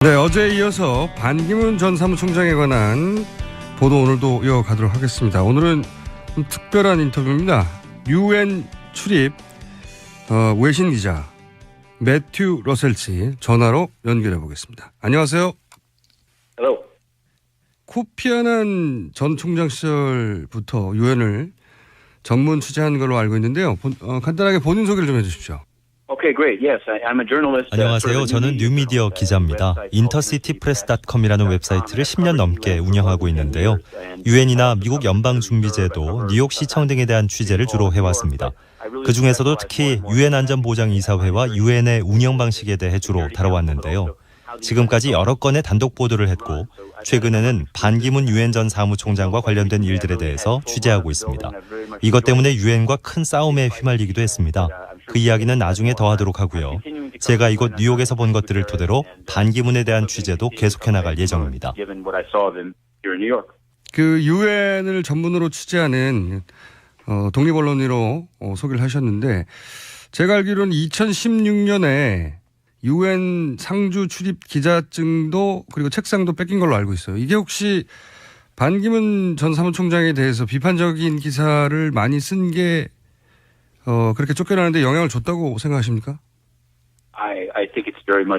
네, 어제에 이어서 반기문 전 사무총장에 관한 보도 오늘도 이어가도록 하겠습니다. 오늘은 좀 특별한 인터뷰입니다. UN 출입 외신 기자 매튜 러셀 씨 전화로 연결해 보겠습니다. 안녕하세요. Hello. 코피 아난 전 총장 시절부터 UN을 전문 취재한 걸로 알고 있는데요. 간단하게 본인 소개를 좀 해주십시오. Okay, great. Yes, I'm a journalist. 안녕하세요. 저는 뉴미디어 기자입니다. 인터시티프레스.com이라는 웹사이트를 10년 넘게 운영하고 있는데요. UN이나 미국 연방준비제도, 뉴욕시청 등에 대한 취재를 주로 해왔습니다. 그중에서도 특히 UN 안전보장이사회와 UN의 운영 방식에 대해 주로 다뤄왔는데요. 지금까지 여러 건의 단독 보도를 했고 최근에는 반기문 UN 전 사무총장과 관련된 일들에 대해서 취재하고 있습니다. 이것 때문에 UN과 큰 싸움에 휘말리기도 했습니다. 그 이야기는 나중에 더 하도록 하고요. 제가 이곳 뉴욕에서 본 것들을 토대로 반기문에 대한 취재도 계속해 나갈 예정입니다. 그 UN을 전문으로 취재하는 독립언론인으로 소개를 하셨는데 제가 알기로는 2016년에 UN 상주 출입 기자증도 그리고 책상도 뺏긴 걸로 알고 있어요. 이게 혹시 반기문 전 사무총장에 대해서 비판적인 기사를 많이 쓴 게 그렇게 쫓겨나는데 영향을 줬다고 생각하십니까?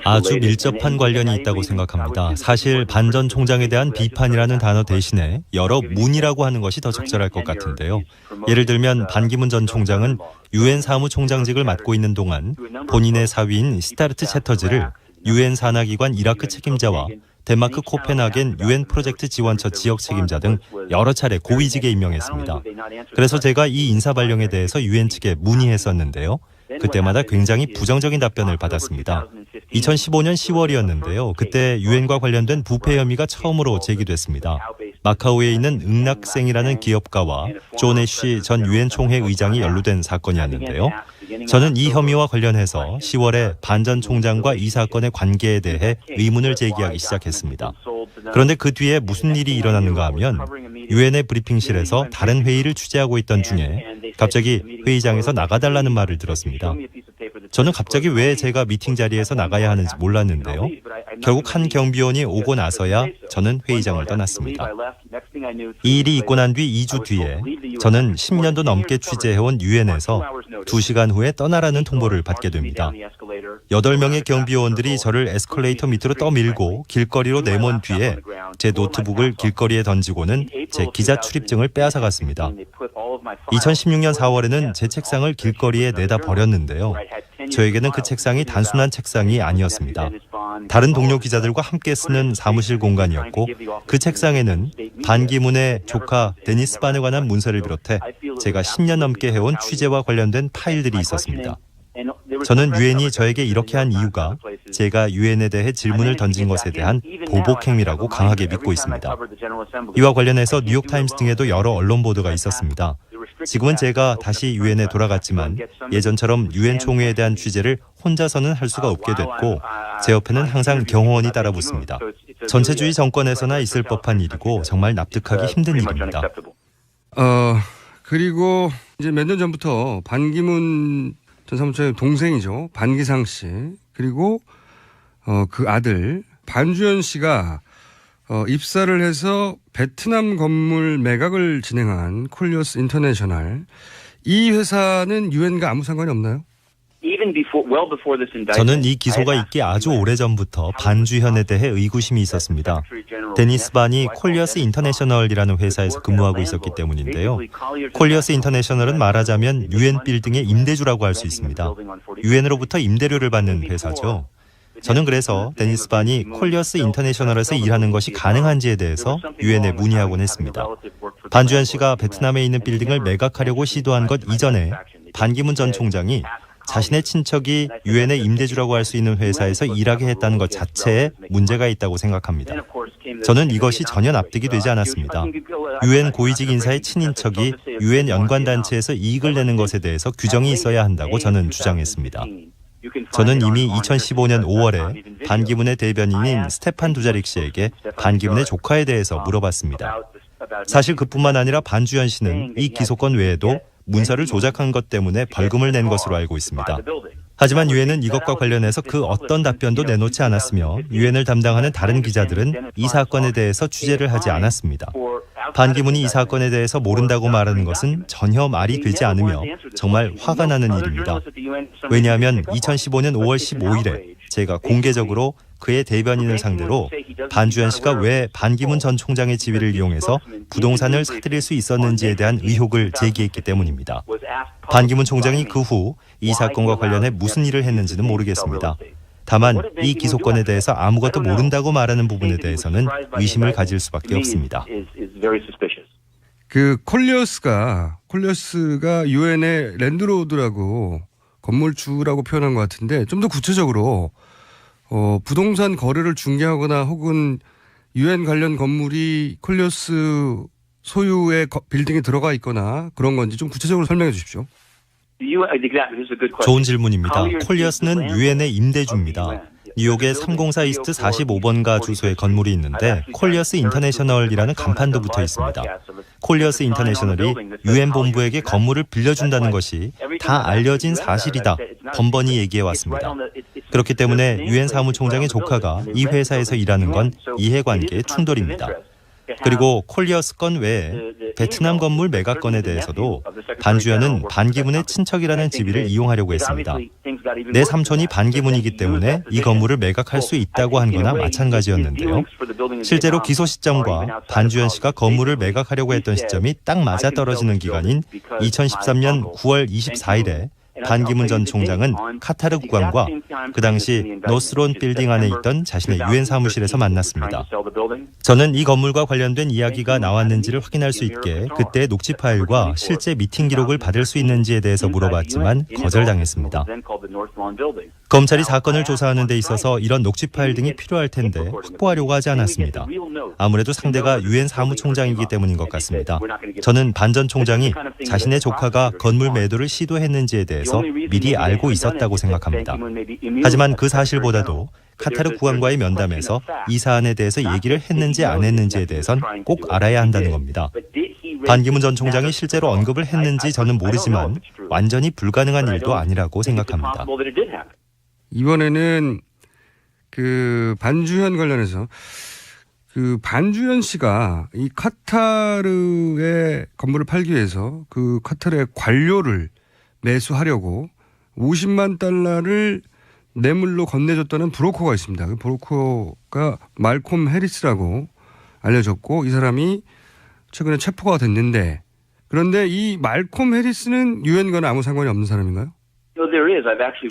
아주 밀접한 관련이 있다고 생각합니다. 사실 반 전 총장에 대한 비판이라는 단어 대신에 여러 문이라고 하는 것이 더 적절할 것 같은데요. 예를 들면 반기문 전 총장은 UN 사무총장직을 맡고 있는 동안 본인의 사위인 시타르트 채터즈를 UN 산하기관 이라크 책임자와 덴마크 코펜하겐 UN 프로젝트 지원처 지역 책임자 등 여러 차례 고위직에 임명했습니다. 그래서 제가 이 인사 발령에 대해서 UN 측에 문의했었는데요. 그때마다 굉장히 부정적인 답변을 받았습니다. 2015년 10월이었는데요. 그때 UN과 관련된 부패 혐의가 처음으로 제기됐습니다. 마카오에 있는 응락생이라는 기업가와 존 애쉬 전 UN 총회 의장이 연루된 사건이었는데요. 저는 이 혐의와 관련해서 10월에 반 전 총장과 이 사건의 관계에 대해 의문을 제기하기 시작했습니다. 그런데 그 뒤에 무슨 일이 일어났는가 하면 UN의 브리핑실에서 다른 회의를 취재하고 있던 중에 갑자기 회의장에서 나가달라는 말을 들었습니다. 저는 갑자기 왜 제가 미팅 자리에서 나가야 하는지 몰랐는데요. 결국 한 경비원이 오고 나서야 저는 회의장을 떠났습니다. 이 일이 있고 난 뒤 2주 뒤에 저는 10년도 넘게 취재해온 UN에서 2시간 후에 떠나라는 통보를 받게 됩니다. 8명의 경비원들이 저를 에스컬레이터 밑으로 떠밀고 길거리로 내몬 뒤에 제 노트북을 길거리에 던지고는 제 기자 출입증을 빼앗아갔습니다. 2016년 4월에는 제 책상을 길거리에 내다 버렸는데요. 저에게는 그 책상이 단순한 책상이 아니었습니다. 다른 동료 기자들과 함께 쓰는 사무실 공간이었고 그 책상에는 반기문의 조카 데니스 반에 관한 문서를 비롯해 제가 10년 넘게 해온 취재와 관련된 파일들이 있었습니다. 저는 UN이 저에게 이렇게 한 이유가 제가 UN에 대해 질문을 던진 것에 대한 보복 행위라고 강하게 믿고 있습니다. 이와 관련해서 뉴욕타임스 등에도 여러 언론 보도가 있었습니다. 지금은 제가 다시 UN에 돌아갔지만 예전처럼 UN 총회에 대한 취재를 혼자서는 할 수가 없게 됐고 제 옆에는 항상 경호원이 따라붙습니다. 전체주의 정권에서나 있을 법한 일이고 정말 납득하기 힘든 일입니다. 그리고 이제 몇 년 전부터 반기문 전 사무총장의 동생이죠. 반기상 씨 그리고 그 아들 반주현 씨가 입사를 해서 베트남 건물 매각을 진행한 콜리어스 인터내셔널 이 회사는 유엔과 아무 상관이 없나요? 저는 이 기소가 있기 아주 오래전부터 반주현에 대해 의구심이 있었습니다. 데니스 반이 콜리어스 인터내셔널이라는 회사에서 근무하고 있었기 때문인데요. 콜리어스 인터내셔널은 말하자면 UN 빌딩의 임대주라고 할 수 있습니다. UN으로부터 임대료를 받는 회사죠. 저는 그래서 데니스 반이 콜리어스 인터내셔널에서 일하는 것이 가능한지에 대해서 UN에 문의하곤 했습니다. 반주현 씨가 베트남에 있는 빌딩을 매각하려고 시도한 것 이전에 반기문 전 총장이 자신의 친척이 UN의 임대주라고 할 수 있는 회사에서 일하게 했다는 것 자체에 문제가 있다고 생각합니다. 저는 이것이 전혀 납득이 되지 않았습니다. UN 고위직 인사의 친인척이 UN 연관단체에서 이익을 내는 것에 대해서 규정이 있어야 한다고 저는 주장했습니다. 저는 이미 2015년 5월에 반기문의 대변인인 스테판 두자릭 씨에게 반기문의 조카에 대해서 물어봤습니다. 사실 그뿐만 아니라 반주현 씨는 이 기소건 외에도 문서를 조작한 것 때문에 벌금을 낸 것으로 알고 있습니다. 하지만 유엔은 이것과 관련해서 그 어떤 답변도 내놓지 않았으며 유엔을 담당하는 다른 기자들은 이 사건에 대해서 취재를 하지 않았습니다. 반기문이 이 사건에 대해서 모른다고 말하는 것은 전혀 말이 되지 않으며 정말 화가 나는 일입니다. 왜냐하면 2015년 5월 15일에 제가 공개적으로 그의 대변인을 상대로 반주현 씨가 왜 반기문 전 총장의 지위를 이용해서 부동산을 사들일 수 있었는지에 대한 의혹을 제기했기 때문입니다. 반기문 총장이 그 후 이 사건과 관련해 무슨 일을 했는지는 모르겠습니다. 다만 이 기소권에 대해서 아무것도 모른다고 말하는 부분에 대해서는 의심을 가질 수밖에 없습니다. 그 콜리어스가 유엔의 랜드로드라고 건물주라고 표현한 것 같은데 좀 더 구체적으로 부동산 거래를 중개하거나 혹은 유엔 관련 건물이 콜리어스 소유의 빌딩에 들어가 있거나 그런 건지 좀 구체적으로 설명해 주십시오. 좋은 질문입니다. 콜리어스는 유엔의 임대주입니다. 뉴욕의 304 이스트 45번가 주소에 건물이 있는데 콜리어스 인터내셔널이라는 간판도 붙어 있습니다. 콜리어스 인터내셔널이 유엔 본부에게 건물을 빌려준다는 것이 다 알려진 사실이다. 번번이 얘기해 왔습니다. 그렇기 때문에 유엔 사무총장의 조카가 이 회사에서 일하는 건 이해관계의 충돌입니다. 그리고 콜리어스 건 외에 베트남 건물 매각건에 대해서도 반주현은 반기문의 친척이라는 지위를 이용하려고 했습니다. 내 삼촌이 반기문이기 때문에 이 건물을 매각할 수 있다고 한 거나 마찬가지였는데요. 실제로 기소 시점과 반주현 씨가 건물을 매각하려고 했던 시점이 딱 맞아떨어지는 기간인 2013년 9월 24일에 반기문 전 총장은 카타르 국왕과 그 당시 노스론 빌딩 안에 있던 자신의 유엔 사무실에서 만났습니다. 저는 이 건물과 관련된 이야기가 나왔는지를 확인할 수 있게 그때의 녹취 파일과 실제 미팅 기록을 받을 수 있는지에 대해서 물어봤지만 거절당했습니다. 검찰이 사건을 조사하는 데 있어서 이런 녹취 파일 등이 필요할 텐데 확보하려고 하지 않았습니다. 아무래도 상대가 유엔 사무총장이기 때문인 것 같습니다. 저는 반 전 총장이 자신의 조카가 건물 매도를 시도했는지에 대해서 미리 알고 있었다고 생각합니다. 하지만 그 사실보다도 카타르 국왕과의 면담에서 이 사안에 대해서 얘기를 했는지 안 했는지에 대해선 꼭 알아야 한다는 겁니다. 반기문 전 총장이 실제로 언급을 했는지 저는 모르지만 완전히 불가능한 일도 아니라고 생각합니다. 이번에는 그 반주현 관련해서 그 반주현 씨가 이 카타르의 건물을 팔기 위해서 그 카타르의 관료를 매수하려고 50만 달러를 뇌물로 건네줬다는 브로커가 있습니다. 그 브로커가 말콤 해리스라고 알려졌고 이 사람이 최근에 체포가 됐는데 그런데 이 말콤 해리스는 유엔과는 아무 상관이 없는 사람인가요?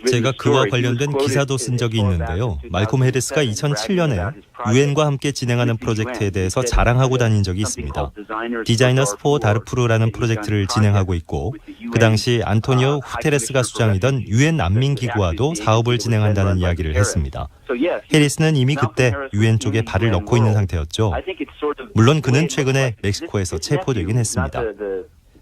제가 그와 관련된 기사도 쓴 적이 있는데요. 말콤 해리스가 2007년에 유엔과 함께 진행하는 프로젝트에 대해서 자랑하고 다닌 적이 있습니다. 디자이너스 포 다르푸르라는 프로젝트를 진행하고 있고 그 당시 안토니오 후테레스가 수장이던 유엔 난민기구와도 사업을 진행한다는 이야기를 했습니다. 해리스는 이미 그때 유엔 쪽에 발을 넣고 있는 상태였죠. 물론 그는 최근에 멕시코에서 체포되긴 했습니다.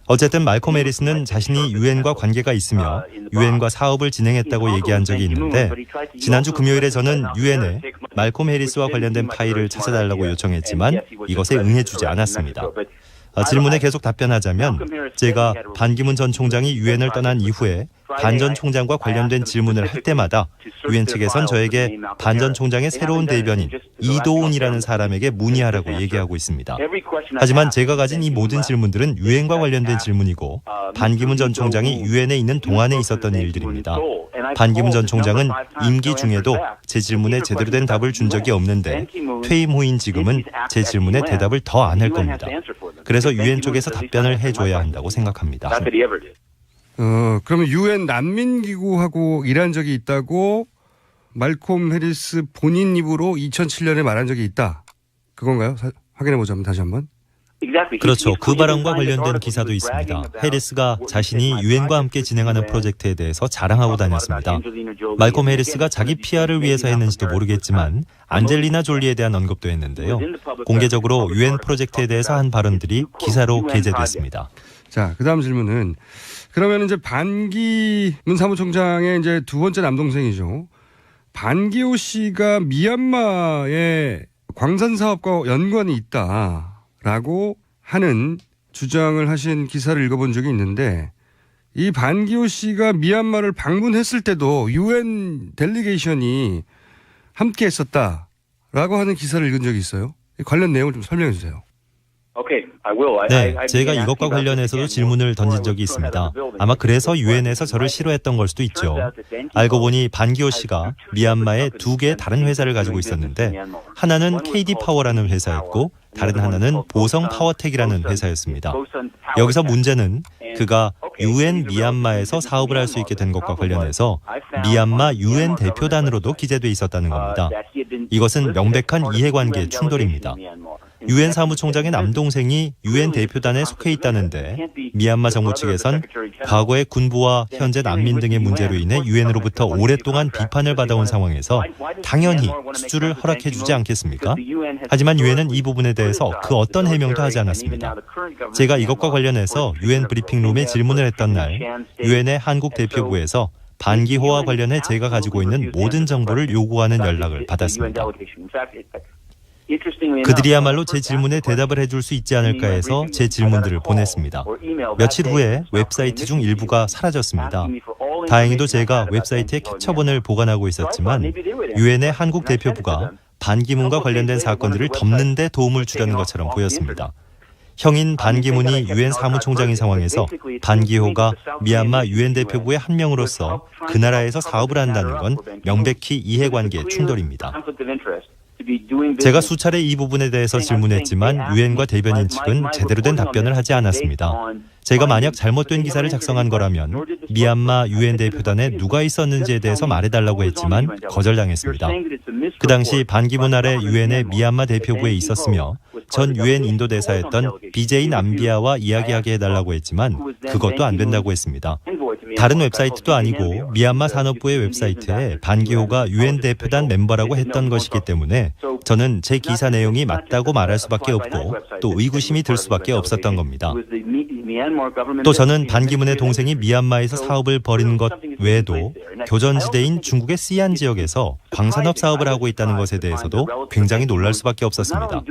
어쨌든 말콤 해리스는 자신이 유엔과 관계가 있으며 유엔과 사업을 진행했다고 얘기한 적이 있는데 지난주 금요일에 저는 유엔에 말콤 해리스와 관련된 파일을 찾아달라고 요청했지만 이것에 응해주지 않았습니다. 질문에 계속 답변하자면 제가 반기문 전 총장이 유엔을 떠난 이후에 반 전 총장과 관련된 질문을 할 때마다 유엔 측에선 저에게 반 전 총장의 새로운 대변인 이도훈이라는 사람에게 문의하라고 얘기하고 있습니다. 하지만 제가 가진 이 모든 질문들은 유엔과 관련된 질문이고 반기문 전 총장이 유엔에 있는 동안에 있었던 일들입니다. 반기문 전 총장은 임기 중에도 제 질문에 제대로 된 답을 준 적이 없는데 퇴임 후인 지금은 제 질문에 대답을 더 안 할 겁니다. 그래서 유엔 쪽에서 답변을 해줘야 한다고 생각합니다. 그러면 유엔 난민기구하고 일한 적이 있다고 말콤 해리스 본인 입으로 2007년에 말한 적이 있다. 그건가요? 확인해보자면 다시 한번. 그렇죠. 그 발언과 관련된 기사도 있습니다. 해리스가 자신이 유엔과 함께 진행하는 프로젝트에 대해서 자랑하고 다녔습니다. 말콤 해리스가 자기 PR을 위해서 했는지도 모르겠지만 안젤리나 졸리에 대한 언급도 했는데요. 공개적으로 유엔 프로젝트에 대해서 한 발언들이 기사로 게재됐습니다. 자, 그 다음 질문은 그러면 이제 반기문 사무총장의 이제 두 번째 남동생이죠. 반기호 씨가 미얀마의 광산 사업과 연관이 있다라고 하는 주장을 하신 기사를 읽어본 적이 있는데 이 반기호 씨가 미얀마를 방문했을 때도 유엔 델리게이션이 함께 했었다라고 하는 기사를 읽은 적이 있어요. 관련 내용을 좀 설명해 주세요. Okay, I will. 네, I 제가 began 이것과 asking about 관련해서도 this 질문을 again 던진 before I 적이 was thrown out 있습니다. of the building. 아마 그래서 유엔에서 저를 싫어했던 걸 수도 있죠. 알고 보니 반기호 씨가 미얀마에 두 개의 다른 회사를 가지고 있었는데 하나는 KD 파워라는 회사였고 다른 하나는 보성 파워텍이라는 회사였습니다. 여기서 문제는 그가 유엔 미얀마에서 사업을 할 수 있게 된 것과 관련해서 미얀마 유엔 대표단으로도 기재돼 있었다는 겁니다. 이것은 명백한 이해관계 충돌입니다. 유엔 사무총장의 남동생이 유엔 대표단에 속해 있다는데 미얀마 정부 측에선 과거의 군부와 현재 난민 등의 문제로 인해 유엔으로부터 오랫동안 비판을 받아온 상황에서 당연히 수주를 허락해 주지 않겠습니까? 하지만 유엔은 이 부분에 대해서 그 어떤 해명도 하지 않았습니다. 제가 이것과 관련해서 유엔 브리핑룸에 질문을 했던 날 유엔의 한국 대표부에서 반기호와 관련해 제가 가지고 있는 모든 정보를 요구하는 연락을 받았습니다. 그들이야말로 제 질문에 대답을 해줄 수 있지 않을까 해서 제 질문들을 보냈습니다. 며칠 후에 웹사이트 중 일부가 사라졌습니다. 다행히도 제가 웹사이트에 캡처본을 보관하고 있었지만 유엔의 한국 대표부가 반기문과 관련된 사건들을 덮는 데 도움을 주려는 것처럼 보였습니다. 형인 반기문이 유엔 사무총장인 상황에서 반기호가 미얀마 유엔 대표부의 한 명으로서 그 나라에서 사업을 한다는 건 명백히 이해관계 충돌입니다. 제가 수차례 이 부분에 대해서 질문했지만 유엔과 대변인 측은 제대로 된 답변을 하지 않았습니다. 제가 만약 잘못된 기사를 작성한 거라면 미얀마 유엔 대표단에 누가 있었는지에 대해서 말해달라고 했지만 거절당했습니다. 그 당시 반기문 아래 유엔의 미얀마 대표부에 있었으며 전 유엔 인도대사였던 BJ 남비아와 이야기하게 해달라고 했지만 그것도 안 된다고 했습니다. 다른 웹사이트도 아니고 미얀마 산업부의 웹사이트에 반기호가 유엔 대표단 멤버라고 했던 것이기 때문에 저는 제 기사 내용이 맞다고 말할 수밖에 없고 또 의구심이 들 수밖에 없었던 겁니다. 또 저는 반기문의 동생이 미얀마에서 사업을 벌인 것 외에도 교전지대인 중국의 씨안 지역에서 광산업 사업을 하고 있다는 것에 대해서도 굉장히 놀랄 수밖에 없었습니다.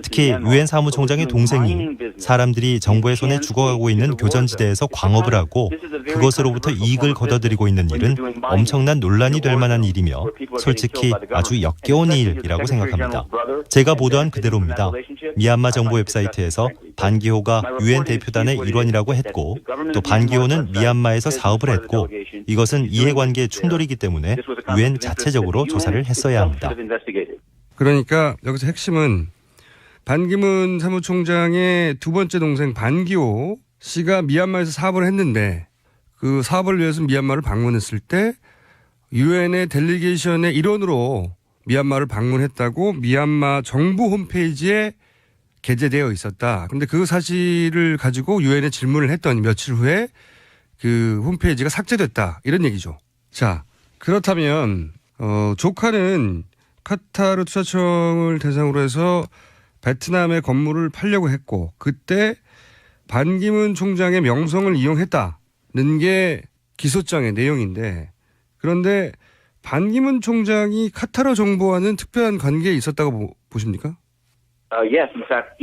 특히 유엔 사무총장의 동생이 사람들이 정부의 손에 죽어가고 있는 교전지대에서 광업을 하고 그것으로부터 이익을 거둬들이고 있는 일은 엄청난 논란이 될 만한 일이며 솔직히 아주 역겨운 일이라고 생각합니다. 제가 보도한 그대로입니다. 미얀마 정부 웹사이트에서 반기호가 유엔 대표단의 일원이라고 했고 또 반기호는 미얀마에서 사업을 했고 이것은 이해관계 충돌이기 때문에 유엔 자체적으로 조사를 했어야 합니다. 그러니까 여기서 핵심은 반기문 사무총장의 두 번째 동생 반기호 씨가 미얀마에서 사업을 했는데 그 사업을 위해서 미얀마를 방문했을 때 유엔의 델리게이션의 일원으로 미얀마를 방문했다고 미얀마 정부 홈페이지에 게재되어 있었다. 그런데 그 사실을 가지고 유엔에 질문을 했더니 며칠 후에 그 홈페이지가 삭제됐다. 이런 얘기죠. 자, 그렇다면 조카는 카타르 투자청을 대상으로 해서 베트남의 건물을 팔려고 했고 그때 반기문 총장의 명성을 이용했다는 게 기소장의 내용인데 그런데 반기문 총장이 카타르 정부와는 특별한 관계에 있었다고 보십니까?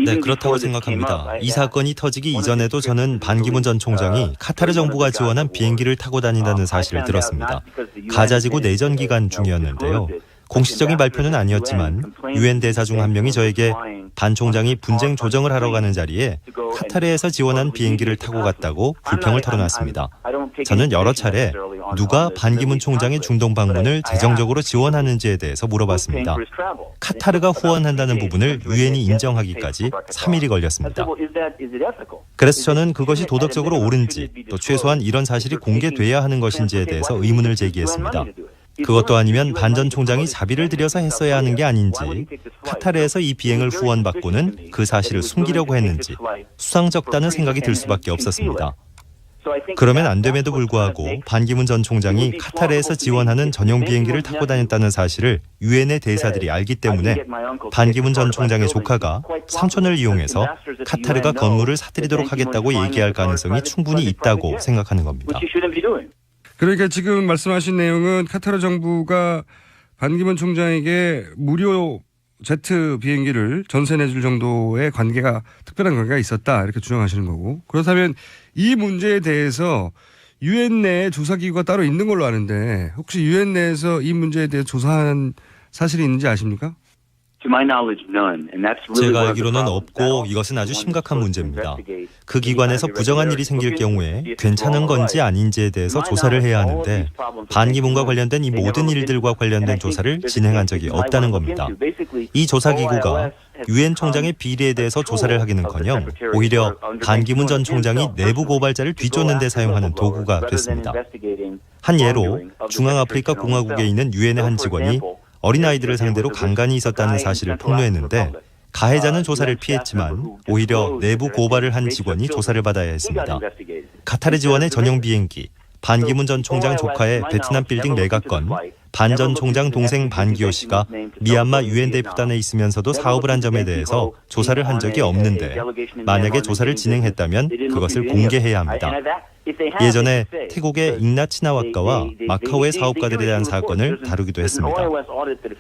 네, 그렇다고 생각합니다. 이 사건이 터지기 이전에도 저는 반기문 전 총장이 카타르 정부가 지원한 비행기를 타고 다닌다는 사실을 들었습니다. 가자지구 내전 기간 중이었는데요. 공식적인 발표는 아니었지만 유엔 대사 중 한 명이 저에게 반 총장이 분쟁 조정을 하러 가는 자리에 카타르에서 지원한 비행기를 타고 갔다고 불평을 털어놨습니다. 저는 여러 차례 누가 반기문 총장의 중동 방문을 재정적으로 지원하는지에 대해서 물어봤습니다. 카타르가 후원한다는 부분을 유엔이 인정하기까지 3일이 걸렸습니다. 그래서 저는 그것이 도덕적으로 옳은지 또 최소한 이런 사실이 공개돼야 하는 것인지에 대해서 의문을 제기했습니다. 그것도 아니면 반 전 총장이 자비를 들여서 했어야 하는 게 아닌지 카타르에서 이 비행을 후원받고는 그 사실을 숨기려고 했는지 수상쩍다는 생각이 들 수밖에 없었습니다. 그러면 안 됨에도 불구하고 반기문 전 총장이 카타르에서 지원하는 전용 비행기를 타고 다녔다는 사실을 유엔의 대사들이 알기 때문에 반기문 전 총장의 조카가 삼촌을 이용해서 카타르가 건물을 사들이도록 하겠다고 얘기할 가능성이 충분히 있다고 생각하는 겁니다. 그러니까 지금 말씀하신 내용은 카타르 정부가 반기문 총장에게 무료 제트 비행기를 전세 내줄 정도의 관계가 특별한 관계가 있었다 이렇게 주장하시는 거고 그렇다면 이 문제에 대해서 유엔 내에 조사기구가 따로 있는 걸로 아는데 혹시 유엔 내에서 이 문제에 대해 조사한 사실이 있는지 아십니까? To my knowledge, none. And that's really 제가 one of the 알기로는 problems. 없고 이것은 아주 심각한 문제입니다. 그 기관에서 부정한 일이 생길 경우에 괜찮은 건지 아닌지에 대해서 조사를 해야 하는데 반기문과 관련된 이 모든 일들과 관련된 조사를 진행한 적이 없다는 겁니다. 이 조사기구가 유엔 총장의 비리에 대해서 조사를 하기는커녕 오히려 반기문 전 총장이 내부 고발자를 뒤쫓는 데 사용하는 도구가 됐습니다. 한 예로 중앙아프리카 공화국에 있는 유엔의 한 직원이 어린아이들을 상대로 강간이 있었다는 사실을 폭로했는데 가해자는 조사를 피했지만 오히려 내부 고발을 한 직원이 조사를 받아야 했습니다. 카타르 지원의 전용 비행기, 반기문 전 총장 조카의 베트남 빌딩 매각건, 반 전 총장 동생 반기호 씨가 미얀마 유엔 대표단에 있으면서도 사업을 한 점에 대해서 조사를 한 적이 없는데 만약에 조사를 진행했다면 그것을 공개해야 합니다. 예전에 태국의 잉나치나와카와 마카오의 사업가들에 대한 사건을 다루기도 했습니다.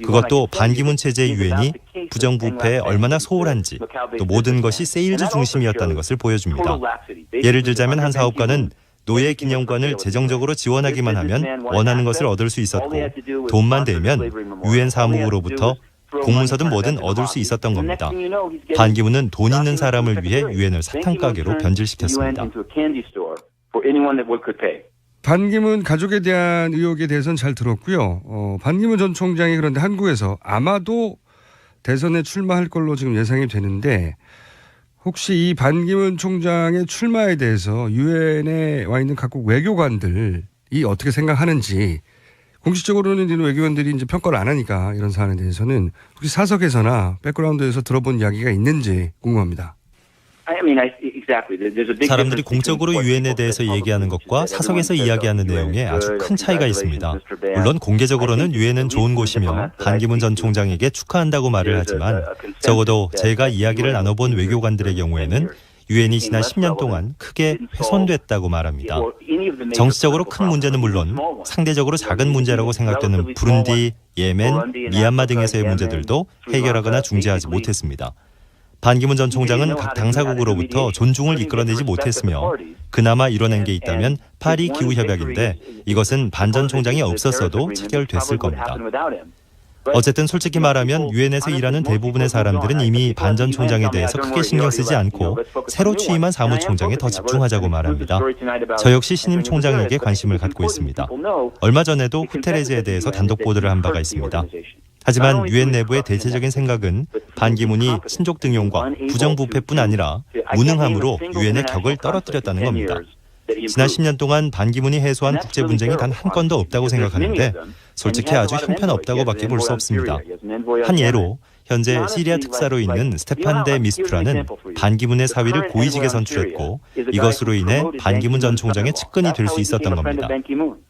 그것도 반기문 체제 유엔이 부정부패에 얼마나 소홀한지 또 모든 것이 세일즈 중심이었다는 것을 보여줍니다. 예를 들자면 한 사업가는 노예 기념관을 재정적으로 지원하기만 하면 원하는 것을 얻을 수 있었고 돈만 대면 유엔 사무국으로부터 공문서든 뭐든 얻을 수 있었던 겁니다. 반기문은 돈 있는 사람을 위해 유엔을 사탕가게로 변질시켰습니다. 반기문 가족에 대한 의혹에 대해서는 잘 들었고요. 반기문 전 총장이 그런데 한국에서 아마도 대선에 출마할 걸로 지금 예상이 되는데 혹시 이 반기문 총장의 출마에 대해서 유엔에 와 있는 각국 외교관들이 어떻게 생각하는지 공식적으로는 이런 외교관들이 이제 평가를 안 하니까 이런 사안에 대해서는 혹시 사석에서나 백그라운드에서 들어본 이야기가 있는지 궁금합니다. 사람들이 공적으로 유엔에 대해서 얘기하는 것과 사석에서 이야기하는 내용에 아주 큰 차이가 있습니다. 물론 공개적으로는 유엔은 좋은 곳이며 반기문 전 총장에게 축하한다고 말을 하지만 적어도 제가 이야기를 나눠본 외교관들의 경우에는 유엔이 지난 10년 동안 크게 훼손됐다고 말합니다. 정치적으로 큰 문제는 물론 상대적으로 작은 문제라고 생각되는 부룬디, 예멘, 미얀마 등에서의 문제들도 해결하거나 중재하지 못했습니다. 반기문 전 총장은 각 당사국으로부터 존중을 이끌어내지 못했으며 그나마 이뤄낸 게 있다면 파리 기후협약인데 이것은 반 전 총장이 없었어도 체결됐을 겁니다. 어쨌든 솔직히 말하면 유엔에서 일하는 대부분의 사람들은 이미 반 전 총장에 대해서 크게 신경 쓰지 않고 새로 취임한 사무총장에 더 집중하자고 말합니다. 저 역시 신임 총장에게 관심을 갖고 있습니다. 얼마 전에도 후테레즈에 대해서 단독 보도를 한 바가 있습니다. 하지만 유엔 내부의 대체적인 생각은 반기문이 친족 등용과 부정부패뿐 아니라 무능함으로 유엔의 격을 떨어뜨렸다는 겁니다. 지난 10년 동안 반기문이 해소한 국제 분쟁이 단 한 건도 없다고 생각하는데 솔직히 아주 형편없다고밖에 볼 수 없습니다. 한 예로 현재 시리아 특사로 있는 스테판 데 미스투라는 반기문의 사위를 고위직에 선출했고 이것으로 인해 반기문 전 총장의 측근이 될 수 있었던 겁니다.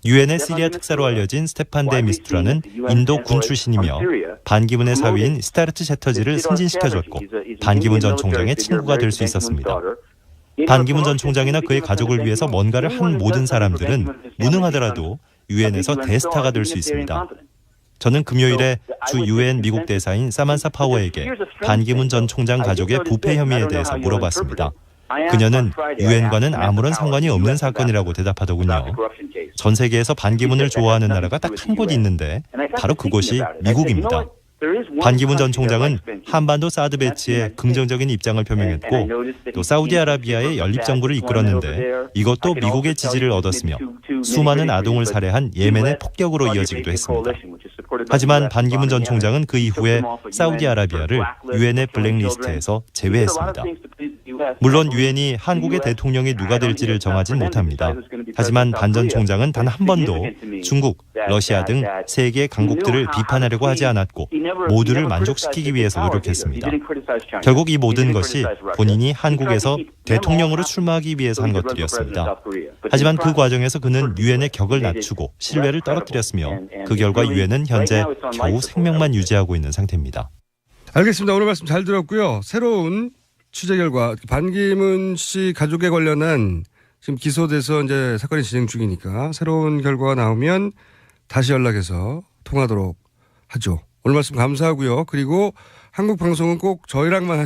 유엔의 시리아 특사로 알려진 스테판 데 미스투라는 인도 군 출신이며 반기문의 사위인 스타르트 셰터지를 승진시켜줬고 반기문 전 총장의 친구가 될 수 있었습니다. 반기문 전 총장이나 그의 가족을 위해서 뭔가를 한 모든 사람들은 무능하더라도 유엔에서 대스타가 될 수 있습니다. 저는 금요일에 주 유엔 미국 대사인 사만사 파워에게 반기문 전 총장 가족의 부패 혐의에 대해서 물어봤습니다. 그녀는 유엔과는 아무런 상관이 없는 사건이라고 대답하더군요. 전 세계에서 반기문을 좋아하는 나라가 딱 한 곳 있는데 바로 그곳이 미국입니다. 반기문 전 총장은 한반도 사드 배치에 긍정적인 입장을 표명했고 또 사우디아라비아의 연립정부를 이끌었는데 이것도 미국의 지지를 얻었으며 수많은 아동을 살해한 예멘의 폭격으로 이어지기도 했습니다. 하지만 반기문 전 총장은 그 이후에 사우디아라비아를 유엔의 블랙리스트에서 제외했습니다. 물론 유엔이 한국의 대통령이 누가 될지를 정하진 못합니다. 하지만 반 전 총장은 단 한 번도 중국, 러시아 등 세계 강국들을 비판하려고 하지 않았고 모두를 만족시키기 위해서 노력했습니다. 결국 이 모든 것이 본인이 한국에서 대통령으로 출마하기 위해서 한 것들이었습니다. 하지만 그 과정에서 그는 유엔의 격을 낮추고 신뢰를 떨어뜨렸으며 그 결과 유엔은 현재 겨우 생명만 유지하고 있는 상태입니다. 알겠습니다. 오늘 말씀 잘 들었고요. 새로운 취재 결과 반기문 씨 가족에 관련한 지금 기소돼서 이제 사건이 진행 중이니까 새로운 결과가 나오면 다시 연락해서 통하도록 하죠. 오늘 말씀 감사하고요. 그리고 한국 방송은 꼭 저희랑만